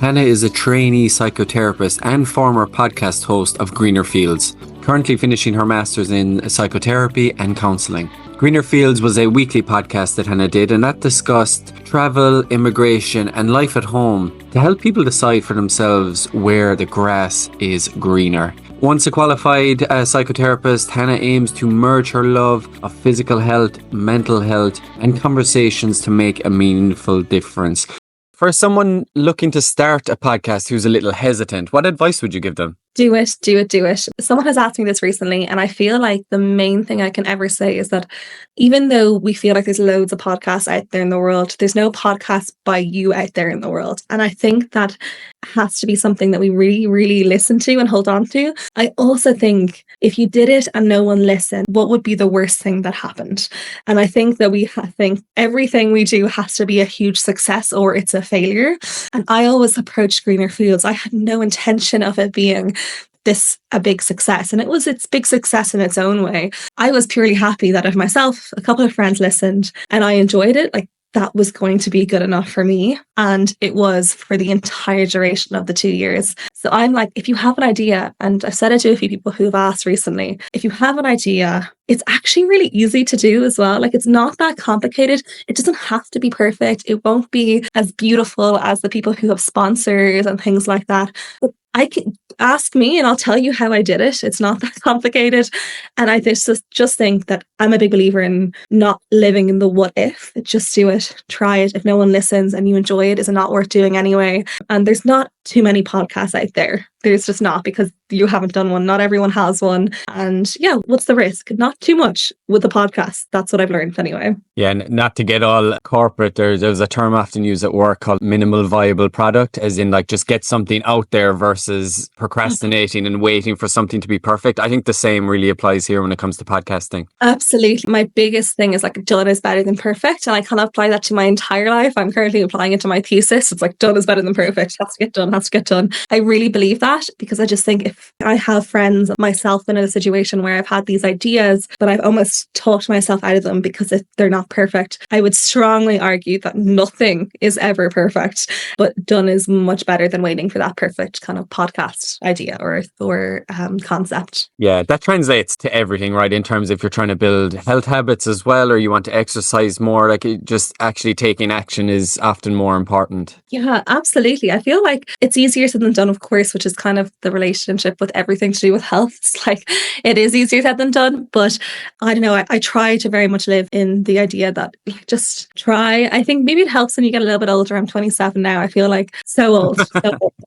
Hannah is a trainee psychotherapist and former podcast host of Greener Fields, currently finishing her master's in psychotherapy and counselling. Greener Fields was a weekly podcast that Hannah did, and that discussed travel, immigration, and life at home to help people decide for themselves where the grass is greener. Once a qualified psychotherapist, Hannah aims to merge her love of physical health, mental health, and conversations to make a meaningful difference. For someone looking to start a podcast who's a little hesitant, what advice would you give them? Do it, do it, do it. Someone has asked me this recently, and I feel like the main thing I can ever say is that even though we feel like there's loads of podcasts out there in the world, there's no podcast by you out there in the world. And I think that has to be something that we really, really listen to and hold on to. I also think if you did it and no one listened, what would be the worst thing that happened? And I think that we think everything we do has to be a huge success or it's a failure. And I always approached Greener Fields. I had no intention of it being a big success, and it's big success in its own way. I was purely happy that if myself, a couple of friends listened and I enjoyed it, like that was going to be good enough for me. And it was for the entire duration of the 2 years. So I'm like, if you have an idea, and I've said it to a few people who've asked recently, if you have an idea, it's actually really easy to do as well. Like it's not that complicated. It doesn't have to be perfect. It won't be as beautiful as the people who have sponsors and things like that. But I can ask me and I'll tell you how I did it. It's not that complicated. And I just think that I'm a big believer in not living in the what if. Just do it. Try it. If no one listens and you enjoy it, is it not worth doing anyway? And there's not too many podcasts out there. There's just not, because you haven't done one. Not everyone has one. And yeah, what's the risk? Not too much with the podcast. That's what I've learned anyway. Yeah, and not to get all corporate, there's a term often used at work called minimal viable product, as in like just get something out there versus procrastinating and waiting for something to be perfect. I think the same really applies here when it comes to podcasting. Absolutely. My biggest thing is like done is better than perfect. And I kind of apply that to my entire life. I'm currently applying it to my thesis. It's like done is better than perfect. Has to get done, has to get done. I really believe that, because I just think if I have friends, myself, been in a situation where I've had these ideas, but I've almost talked myself out of them because they're not perfect, I would strongly argue that nothing is ever perfect, but done is much better than waiting for that perfect kind of podcast idea or concept. Yeah, that translates to everything, right? In terms of if you're trying to build health habits as well, or you want to exercise more, like just actually taking action is often more important. Yeah, absolutely. I feel like it's easier said than done, of course, which is kind of the relationship with everything to do with health. It's like it is easier said than done, but I don't know. I try to very much live in the idea that just try. I think maybe it helps when you get a little bit older. I'm 27 now. I feel like so old.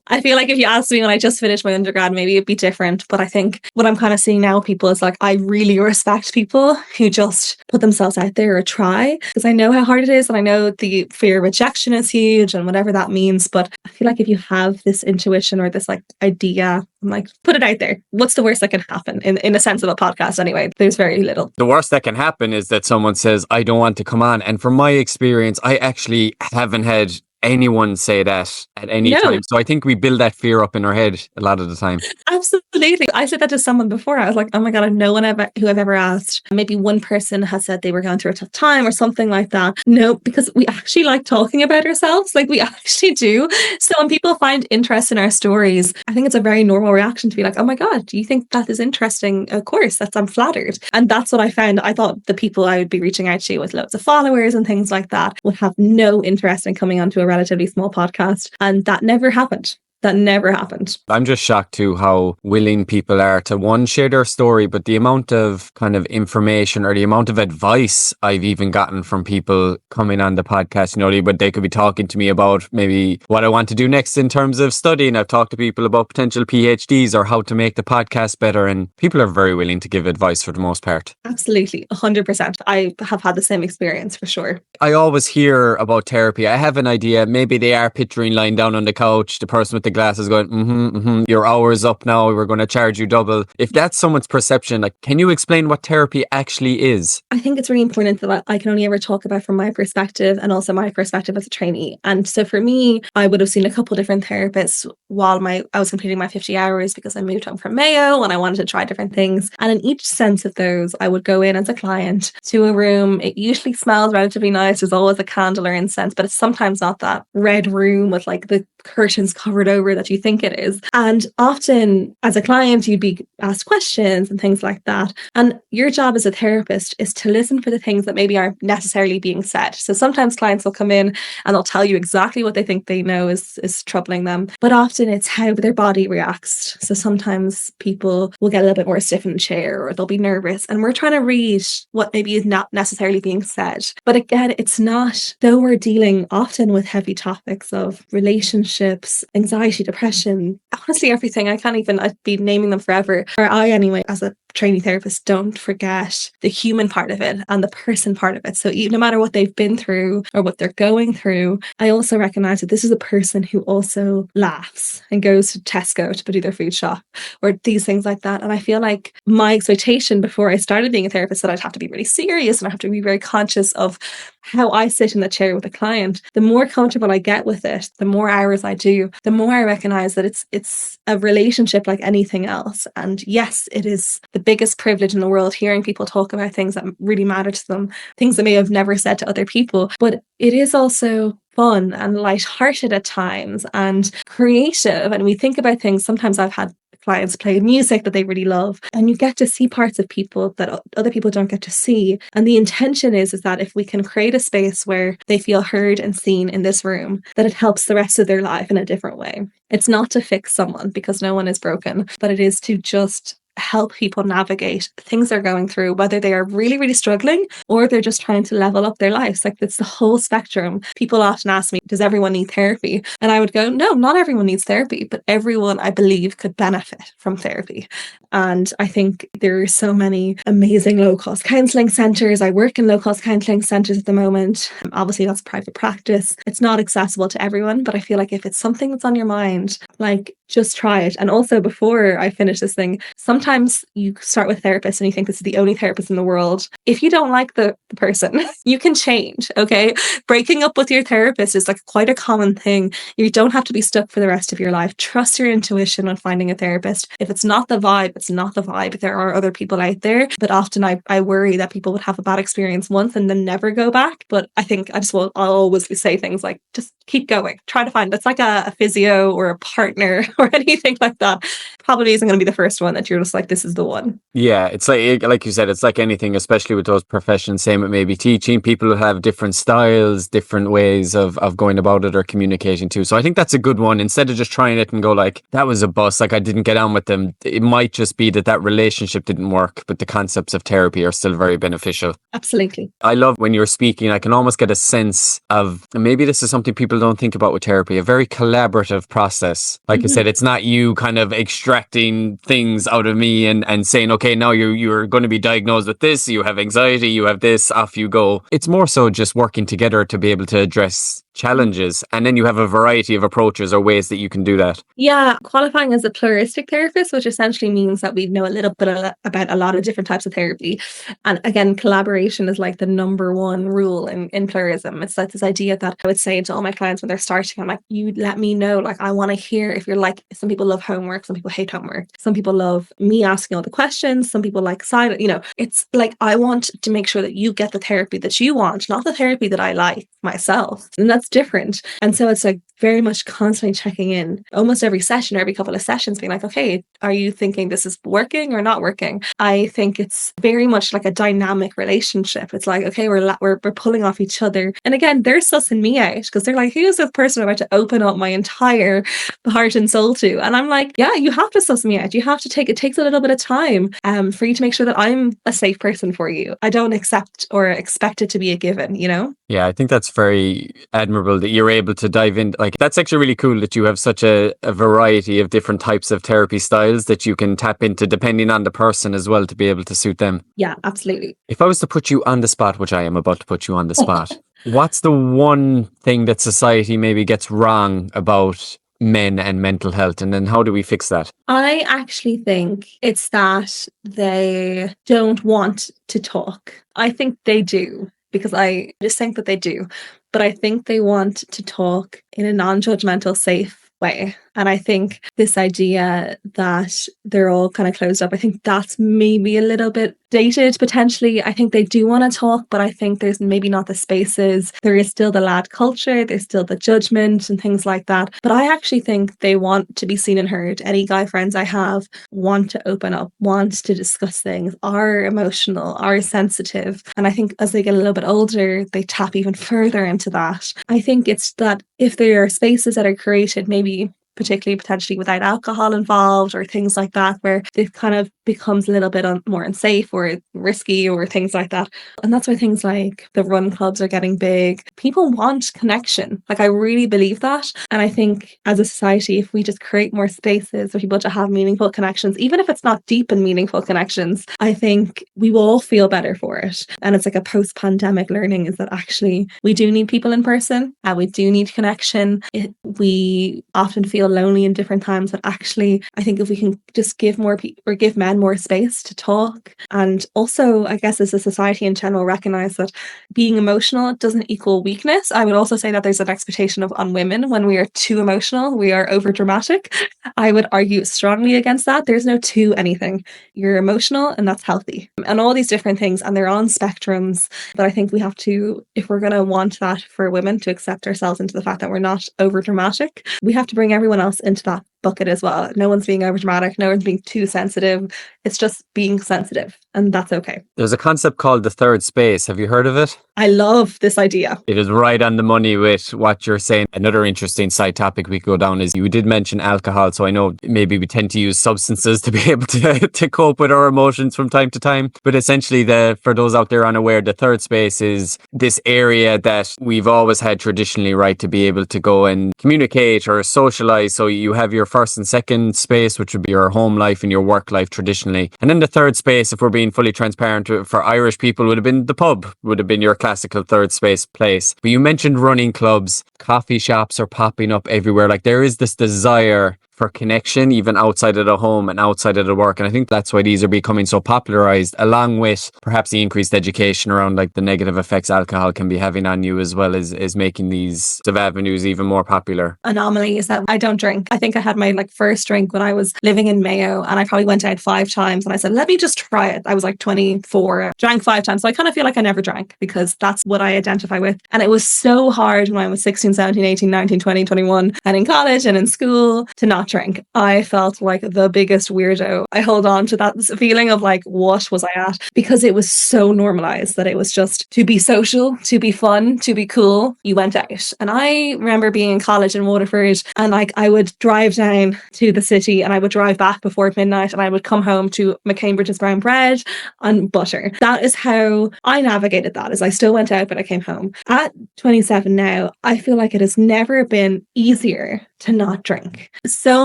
I feel like if you asked me when I just finished my undergrad, maybe it'd be different. But I think what I'm kind of seeing now, people, is like I really respect people who just put themselves out there or try, because I know how hard it is, and I know the fear of rejection is huge and whatever that means. But I feel like if you have this intuition or this like idea, I'm like, put it out there. What's the worst that can happen in a sense of a podcast anyway? There's very little. The worst that can happen is that someone says, I don't want to come on. And from my experience, I actually haven't had anyone say that at any time. So I think we build that fear up in our head a lot of the time. Absolutely. I said that to someone before. I was like, oh my God, no one who I've ever asked. Maybe one person has said they were going through a tough time or something like that. No, because we actually like talking about ourselves. Like we actually do. So when people find interest in our stories, I think it's a very normal reaction to be like, oh my God, do you think that is interesting? Of course, I'm flattered. And that's what I found. I thought the people I would be reaching out to with loads of followers and things like that would have no interest in coming onto a relatively small podcast, and that never happened. That never happened. I'm just shocked too how willing people are to, one, share their story, but the amount of kind of information or the amount of advice I've even gotten from people coming on the podcast, they could be talking to me about maybe what I want to do next in terms of studying. I've talked to people about potential PhDs or how to make the podcast better, and people are very willing to give advice for the most part. Absolutely, 100%. I have had the same experience for sure. I always hear about therapy. I have an idea. Maybe they are picturing lying down on the couch, the person with the glasses going, your hour's up now, we're going to charge you double. If that's someone's perception, like, can you explain what therapy actually is? I think it's really important that I can only ever talk about from my perspective, and also my perspective as a trainee. And so for me, I would have seen a couple different therapists while I was completing my 50 hours, because I moved home from Mayo and I wanted to try different things. And in each sense of those, I would go in as a client to a room. It usually smells relatively nice. There's always a candle or incense, but it's sometimes not that red room with like the curtains covered over that you think it is. And often as a client, you'd be asked questions and things like that. And your job as a therapist is to listen for the things that maybe aren't necessarily being said. So sometimes clients will come in and they'll tell you exactly what they think they know is troubling them. But often it's how their body reacts. So sometimes people will get a little bit more stiff in the chair or they'll be nervous. And we're trying to read what maybe is not necessarily being said. But again, it's not, though we're dealing often with heavy topics of relationships, anxiety, depression, honestly, everything. I'd be naming them forever. Or I, anyway, as a trainee therapist, don't forget the human part of it and the person part of it. So no matter what they've been through or what they're going through, I also recognize that this is a person who also laughs and goes to Tesco to do their food shop or these things like that. And I feel like my expectation before I started being a therapist that I'd have to be really serious and I have to be very conscious of how I sit in the chair with a client. The more comfortable I get with it, the more hours I do, the more I recognize that it's a relationship like anything else. And yes, it is the biggest privilege in the world hearing people talk about things that really matter to them, things they may have never said to other people. But it is also fun and lighthearted at times and creative. And we think about things. Sometimes I've had clients play music that they really love and you get to see parts of people that other people don't get to see. And the intention is that if we can create a space where they feel heard and seen in this room, that it helps the rest of their life in a different way. It's not to fix someone because no one is broken, but it is to just help people navigate things they're going through, whether they are really, really struggling or they're just trying to level up their lives. Like it's the whole spectrum. People often ask me, does everyone need therapy? And I would go, no, not everyone needs therapy, but everyone I believe could benefit from therapy. And I think there are so many amazing low-cost counselling centres. I work in low-cost counselling centres at the moment. Obviously, that's private practice. It's not accessible to everyone, but I feel like if it's something that's on your mind, like just try it. And also before I finish this thing, sometimes you start with therapists and you think this is the only therapist in the world. If you don't like the person, you can change, okay? Breaking up with your therapist is like quite a common thing. You don't have to be stuck for the rest of your life. Trust your intuition when finding a therapist. If it's not the vibe, it's not the vibe. There are other people out there, but often I worry that people would have a bad experience once and then never go back. But I think I'll always say things like, just keep going. Try to find, it's like a physio or a partner or anything like that. Probably isn't going to be the first one that you're just like, this is the one. Yeah, it's like you said, it's like anything, especially with those professions, same with maybe teaching. People have different styles, different ways of going about it or communicating too. So I think that's a good one. Instead of just trying it and go like, that was a bust, like I didn't get on with them. It might just be that relationship didn't work, but the concepts of therapy are still very beneficial. Absolutely. I love when you're speaking, I can almost get a sense of, maybe this is something people don't think about with therapy, a very collaborative process. Like I said, it's not you kind of extracting things out of me and saying, okay, now you're going to be diagnosed with this, you have anxiety, you have this, off you go. It's more so just working together to be able to address challenges, and then you have a variety of approaches or ways that you can do that. Yeah, qualifying as a pluralistic therapist, which essentially means that we know a little bit about a lot of different types of therapy. And again, collaboration is like the number one rule in pluralism. It's like this idea that I would say to all my clients when they're starting, I'm like, you let me know, like I want to hear if you're like, some people love homework, some people hate homework, some people love me asking all the questions, some people like silent, it's like I want to make sure that you get the therapy that you want, not the therapy that I like myself. And that's different. And so it's like very much constantly checking in almost every session or every couple of sessions, being like, okay, are you thinking this is working or not working? I think it's very much like a dynamic relationship. It's like, okay, we're pulling off each other. And again, they're sussing me out because they're like, who's this person I'm about to open up my entire heart and soul to? And I'm like, yeah, you have to suss me out. You have to it takes a little bit of time for you to make sure that I'm a safe person for you. I don't accept or expect it to be a given, Yeah, I think that's very admirable that you're able to dive in. Like, that's actually really cool that you have such a variety of different types of therapy styles that you can tap into depending on the person as well to be able to suit them. Yeah, absolutely. If I was to put you on the spot, which I am about to put you on the spot, what's the one thing that society maybe gets wrong about men and mental health, and then how do we fix that? I actually think it's that they don't want to talk. I think they do, because I just think that they do. But I think they want to talk in a non-judgmental, safe way. And I think this idea that they're all kind of closed up, I think that's maybe a little bit dated potentially. I think they do want to talk, but I think there's maybe not the spaces. There is still the lad culture, there's still the judgment and things like that. But I actually think they want to be seen and heard. Any guy friends I have want to open up, want to discuss things, are emotional, are sensitive. And I think as they get a little bit older, they tap even further into that. I think it's that if there are spaces that are created, maybe particularly potentially without alcohol involved or things like that, where it kind of becomes a little bit more unsafe or risky or things like that. And that's why things like the run clubs are getting big. People want connection. Like, I really believe that. And I think as a society, if we just create more spaces for people to have meaningful connections, even if it's not deep and meaningful connections, I think we will all feel better for it. And it's like a post-pandemic learning is that actually we do need people in person and we do need connection. We often feel lonely in different times, but actually I think if we can just give more people or give men more space to talk, and also I guess as a society in general recognize that being emotional doesn't equal weakness. I would also say that there's an expectation on women when we are too emotional, we are over dramatic. I would argue strongly against that. There's no to anything. You're emotional and that's healthy, and all these different things, and they're on spectrums. But I think we have to, if we're going to want that for women to accept ourselves into the fact that we're not over dramatic, we have to bring everyone else into that bucket as well. No one's being over dramatic, no one's being too sensitive. It's just being sensitive, and that's okay. There's a concept called the third space. Have you heard of it? I love this idea. It is right on the money with what you're saying. Another interesting side topic we could go down is you did mention alcohol. So I know maybe we tend to use substances to be able to cope with our emotions from time to time. But essentially, for those out there unaware, the third space is this area that we've always had traditionally, right, to be able to go and communicate or socialize. So you have your first and second space, which would be your home life and your work life traditionally. And then the third space, if we're being fully transparent, for Irish people would have been the pub, would have been your classical third space place. But you mentioned running clubs, coffee shops are popping up everywhere. Like, there is this desire for connection even outside of the home and outside of the work. And I think that's why these are becoming so popularized, along with perhaps the increased education around like the negative effects alcohol can be having on you, as well as making these avenues even more popular. Anomaly is that I don't drink. I think I had my first drink when I was living in Mayo, and I probably went out 5 times and I said, let me just try it. I was like 24, drank 5 times. So I kind of feel like I never drank because that's what I identify with. And it was so hard when I was 16, 17, 18, 19, 20, 21 and in college and in school to not drink. I felt like the biggest weirdo. I hold on to that feeling of like, what was I at? Because it was so normalized that it was just to be social, to be fun, to be cool. You went out. And I remember being in college in Waterford, and like I would drive down to the city and I would drive back before midnight, and I would come home to McCambridge's brown bread and butter. That is how I navigated that, is I still went out, but I came home. At 27 now, I feel like it has never been easier to not drink. So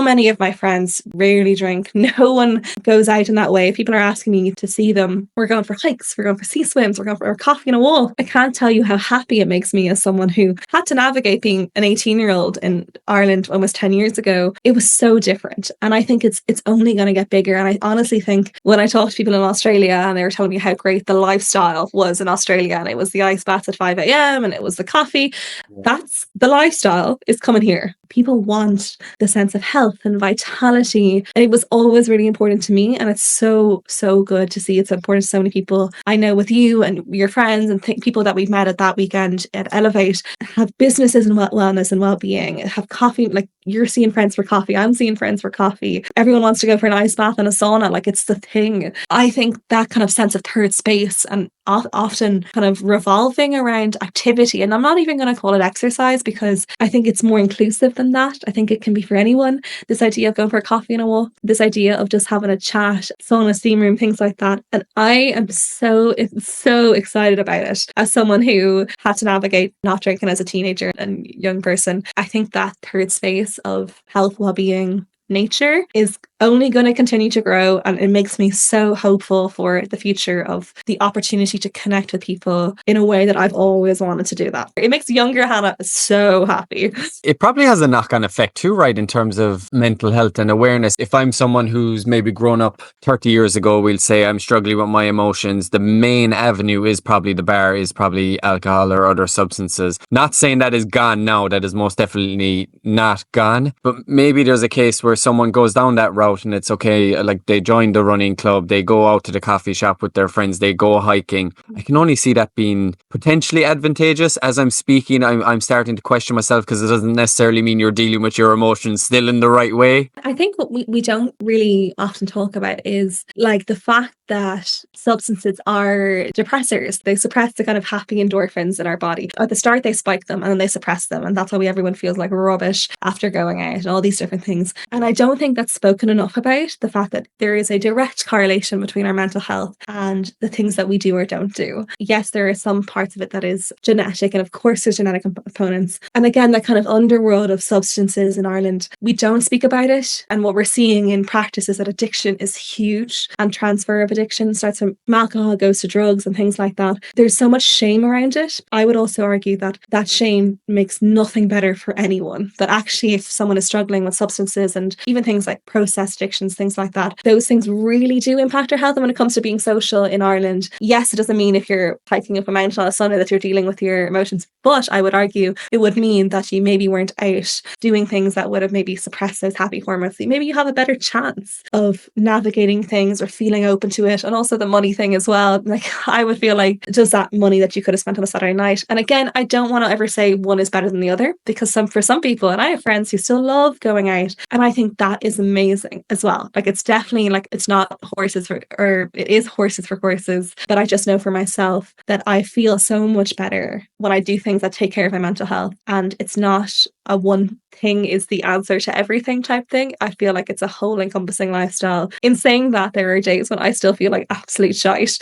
many of my friends rarely drink. No one goes out in that way. People are asking me to see them. We're going for hikes, we're going for sea swims, we're going for a coffee and a walk. I can't tell you how happy it makes me as someone who had to navigate being an 18-year-old in Ireland almost 10 years ago. It was so different. And I think it's only going to get bigger. And I honestly think when I talked to people in Australia and they were telling me how great the lifestyle was in Australia, and it was the ice baths at 5 a.m. and it was the coffee, that's the lifestyle is coming here. People want the sense of health and vitality. And it was always really important to me. And it's so, so good to see it's important to so many people. I know with you and your friends and people that we've met at that weekend at Elevate have businesses and wellness and well-being, have coffee. Like, you're seeing friends for coffee. I'm seeing friends for coffee. Everyone wants to go for an ice bath and a sauna. Like, it's the thing. I think that kind of sense of third space and often kind of revolving around activity. And I'm not even going to call it exercise because I think it's more inclusive than that. I think it can be for anyone. This idea of going for a coffee and a walk, this idea of just having a chat, sauna, steam room, things like that. And I am so excited about it as someone who had to navigate not drinking as a teenager and young person. I think that third space of health, well-being, nature is only going to continue to grow. And it makes me so hopeful for the future of the opportunity to connect with people in a way that I've always wanted to do that. It makes younger Hannah so happy. It probably has a knock-on effect too, right, in terms of mental health and awareness. If I'm someone who's maybe grown up 30 years ago, we'll say I'm struggling with my emotions, the main avenue is probably the bar, is probably alcohol or other substances. Not saying that is gone now, that is most definitely not gone, but maybe there's a case where someone goes down that route and it's okay, like they join the running club, they go out to the coffee shop with their friends, they go hiking. I can only see that being potentially advantageous. As I'm speaking, I'm starting to question myself, because it doesn't necessarily mean you're dealing with your emotions still in the right way. I think what we don't really often talk about is like the fact that substances are depressors. They suppress the kind of happy endorphins in our body. At the start, they spike them and then they suppress them. And that's why everyone feels like rubbish after going out and all these different things. And I don't think that's spoken enough about, the fact that there is a direct correlation between our mental health and the things that we do or don't do. Yes, there are some parts of it that is genetic, and of course there's genetic components. And again, that kind of underworld of substances in Ireland, we don't speak about it. And what we're seeing in practice is that addiction is huge, and transfer of addiction starts from alcohol, goes to drugs and things like that. There's so much shame around it. I would also argue that that shame makes nothing better for anyone. That actually, if someone is struggling with substances and even things like processed addictions, things like that, those things really do impact our health. And when it comes to being social in Ireland, yes, it doesn't mean if you're hiking up a mountain on a Sunday that you're dealing with your emotions, but I would argue it would mean that you maybe weren't out doing things that would have maybe suppressed those happy hormones. Maybe you have a better chance of navigating things or feeling open to it. And also the money thing as well. Like, I would feel like just that money that you could have spent on a Saturday night. And again, I don't want to ever say one is better than the other, because for some people, and I have friends who still love going out, and I think that is amazing as well. Like, it's definitely like, it's not horses for, or it is horses for courses, but I just know for myself that I feel so much better when I do things that take care of my mental health. And it's not a one thing is the answer to everything type thing. I feel like it's a whole encompassing lifestyle. In saying that, there are days when I still feel like absolute shite.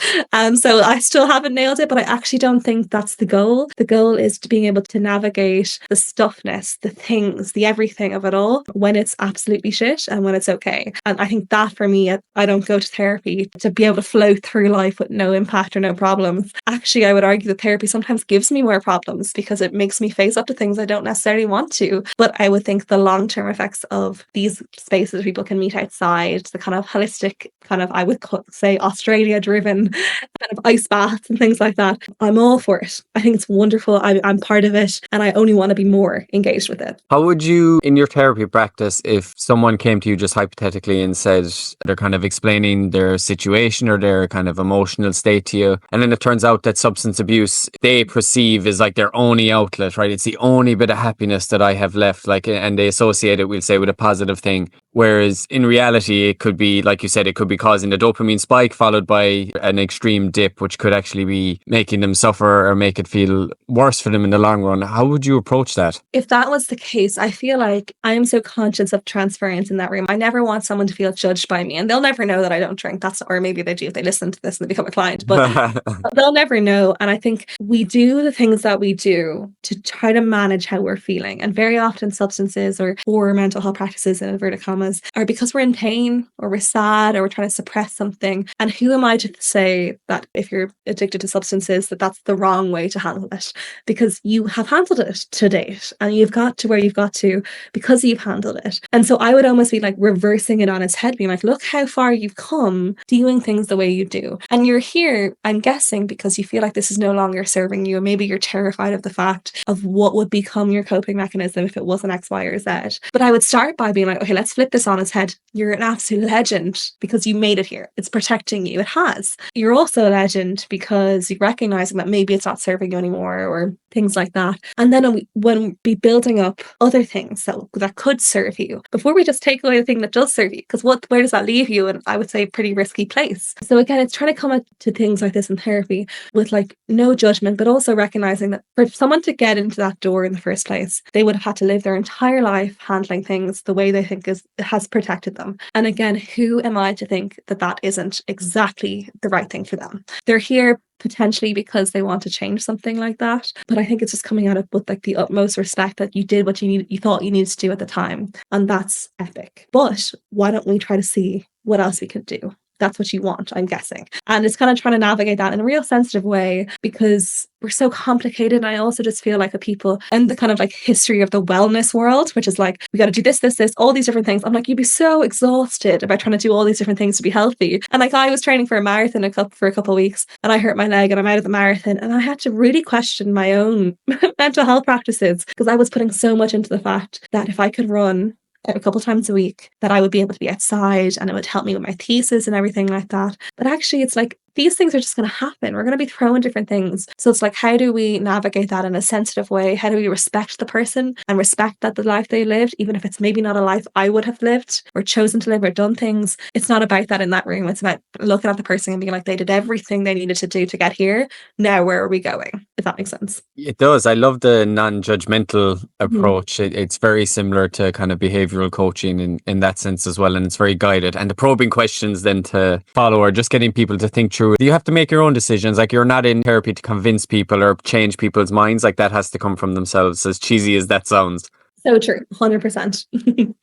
So I still haven't nailed it, but I actually don't think that's the goal. The goal is to being able to navigate the stuffness, the things, the everything of it all when it's absolutely shit and when it's okay. And I think that for me, I don't go to therapy to be able to flow through life with no impact or no problems. Actually, I would argue that therapy sometimes gives me more problems because it makes me face up to things I don't necessarily want to. But I would think the long-term effects of these spaces people can meet outside, the kind of holistic kind of, I would say, Australia-driven kind of ice baths and things like that, I'm all for it. I think it's wonderful. I'm part of it, and I only want to be more engaged with it. How would you, in your therapy practice, if someone came to you just hypothetically and said they're kind of explaining their situation or their kind of emotional state to you, and then it turns out that substance abuse they perceive is like their only outlet, right? It's the only bit of happiness that I have left, like, and they associate it, we'll say, with a positive thing. Whereas in reality, it could be, like you said, it could be causing a dopamine spike followed by an extreme dip, which could actually be making them suffer or make it feel worse for them in the long run. How would you approach that? If that was the case, I feel like I am so conscious of transference in that room. I never want someone to feel judged by me, and they'll never know that I don't drink. Or maybe they do if they listen to this and they become a client, but they'll never know. And I think we do the things that we do to try to manage how we're feeling. And very often substances or mental health practices, in inverted commas, are because we're in pain or we're sad or we're trying to suppress something. And who am I to say that if you're addicted to substances, that that's the wrong way to handle it? Because you have handled it to date and you've got to where you've got to because you've handled it. And so I would almost be like reversing it on its head, being like, look how far you've come doing things the way you do. And you're here, I'm guessing, because you feel like this is no longer serving you. Or maybe you're terrified of the fact of what would become your coping mechanism if it wasn't X, Y, or Z. But I would start by being like, okay, let's flip this on its head. You're an absolute legend because you made it here. It's protecting you. It has. You're also a legend because you're recognizing that maybe it's not serving you anymore or things like that. And then when we be building up other things that could serve you before we just take away the thing that does serve you, because where does that leave you? And I would say a pretty risky place. So again, it's trying to come to things like this in therapy with like no judgment, but also recognizing that for someone to get into that door in the first place, they would have had to live their entire life handling things the way they think is has protected them. And again, who am I to think that that isn't exactly the right thing for them? They're here potentially because they want to change something like that. But I think it's just coming at it with like the utmost respect that you did what you thought you needed to do at the time. And that's epic. But why don't we try to see what else we could do? That's what you want, I'm guessing. And it's kind of trying to navigate that in a real sensitive way because we're so complicated. And I also just feel like the people and the kind of like history of the wellness world, which is like, we got to do this, all these different things. I'm like, you'd be so exhausted about trying to do all these different things to be healthy. And like, I was training for a marathon for a couple of weeks and I hurt my leg and I'm out of the marathon. And I had to really question my own mental health practices because I was putting so much into the fact that if I could run a couple times a week, that I would be able to be outside and it would help me with my thesis and everything like that. But actually, it's like these things are just going to happen. We're going to be thrown different things. So it's like, how do we navigate that in a sensitive way? How do we respect the person and respect that the life they lived, even if it's maybe not a life I would have lived or chosen to live or done things? It's not about that in that room. It's about looking at the person and being like, they did everything they needed to do to get here. Now, where are we going? If that makes sense. It does. I love the non-judgmental approach. It's very similar to kind of behavioral coaching in that sense as well. And it's very guided. And the probing questions then to follow are just getting people to think through. You have to make your own decisions. Like, you're not in therapy to convince people or change people's minds. Like, that has to come from themselves, as cheesy as that sounds. So true. 100%.